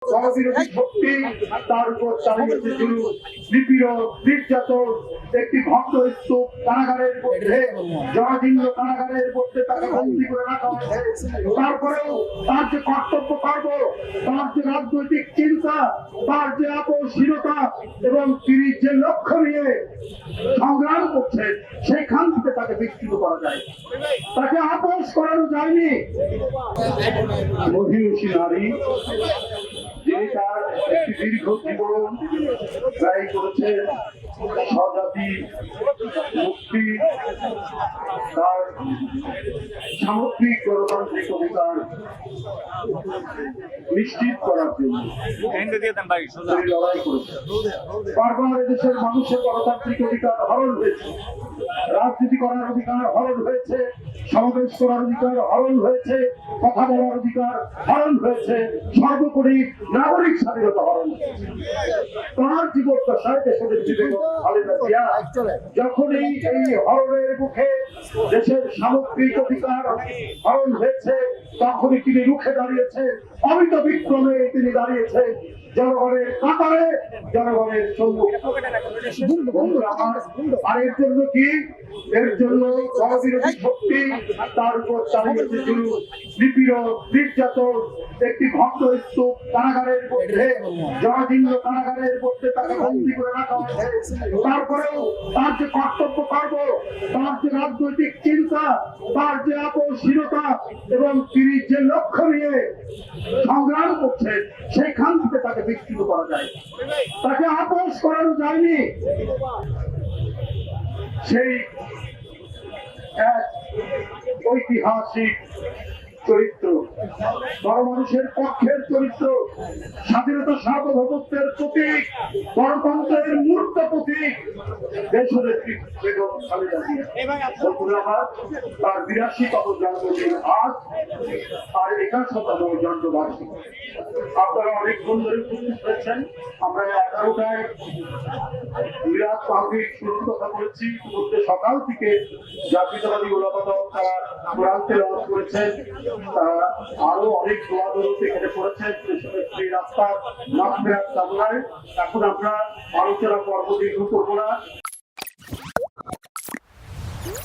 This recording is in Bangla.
জনবিরোধী শক্তি তার উপর চালিয়েছে জুলুম, নিপীড়ন, নির্যাতন। একটি ভক্ত স্তূপ কারাগারের মধ্যে, জরাজীর্ণ কারাগারের মধ্যে তাকে বন্দী করে রাখা হয়েছে। তারপরেও তার যে কর্তব্য কর্ম, তার যে রাজনৈতিক চিন্তা, তার যে আপোষহীনতা এবং তিনি যে লক্ষ্য নিয়ে সংগ্রাম করছেন, সেখান থেকে তাকে বিচ্যুত করা যায়, তাকে আপোষ করানো যায়নি। মহিষী নারী যিনি তার একটি দীর্ঘ জীবন ব্যয় করেছেন স্বজাতি মুক্তি, তার সামগ্রিক গণতান্ত্রিক অধিকার নিশ্চিত করার জন্য তিনি লড়াই করেছেন। বারবার এদেশের মানুষের গণতান্ত্রিক অধিকার হরণ হয়েছে, রাজনীতি করার অধিকার হরণ হয়েছে, সমাবেশ করার অধিকার হরণ হয়েছে, কথা বলার অধিকার হরণ হয়েছে, সর্বোপরি নাগরিক স্বাধীনতা হরণ হয়েছে। তার জীবদ্দশায় দেশের বেগম খালেদা জিয়া যখনই এই হরণের মুখে দেশের সামগ্রিক অধিকার হরণ হয়েছে, তখনই তিনি রুখে দাঁড়িয়েছেন, অমিত বিক্রমে তিনি দাঁড়িয়েছেন জনগণের কাতারে, জনগণের সম্মুখে। আর এর জন্য কি? এর জন্য জনবিরোধী শক্তি তার উপর চালিয়েছে জুলুম, নিপীড়ন, নির্যাতন। একটি ভক্ত স্তূপ কারাগারের মধ্যে, জরাজীর্ণ কারাগারের মধ্যে তাকে বন্দী করে রাখা হয়েছে। তারপরেও তার যে কর্তব্য কর্ম, তার যে রাজনৈতিক চিন্তা, তার যে আপোষহীনতা এবং তিনি যে লক্ষ্য নিয়ে সংগ্রাম করছেন, সেখান থেকে তাকে বিচ্যুত করা যায়, তাকে আপোষ করানো যায়নি। সেই এক ঐতিহাসিক চরিত্র, গণমানুষের পক্ষের চরিত্র, স্বাধীনতা সার্বভৌমত্বের প্রতীক, গণতন্ত্রের মূর্ত প্রতীক দেশনেত্রী বেগম খালেদা জিয়া। তার ৮২তম জন্মদিন আজ, আর ৮১তম জন্মবার্ষিকী। আপনারা অনেকক্ষণ ধরে উপস্থিত হয়েছেন। আমরা ১১টায় মিলাদ মাহফিল শুরুর কথা বলেছি। ইতিমধ্যে সকাল থেকে জাতীয়তাবাদী ওলামা দল তারা কোরআন তেলাওয়াত করেছেন, তারা আরো অনেক দোয়া দরুদ এখানে করেছেন দেশনেত্রীর আত্মার মাগফিরাত কামনায়। এখন আমরা আলোচনা পর্ব দীর্ঘ করবো না।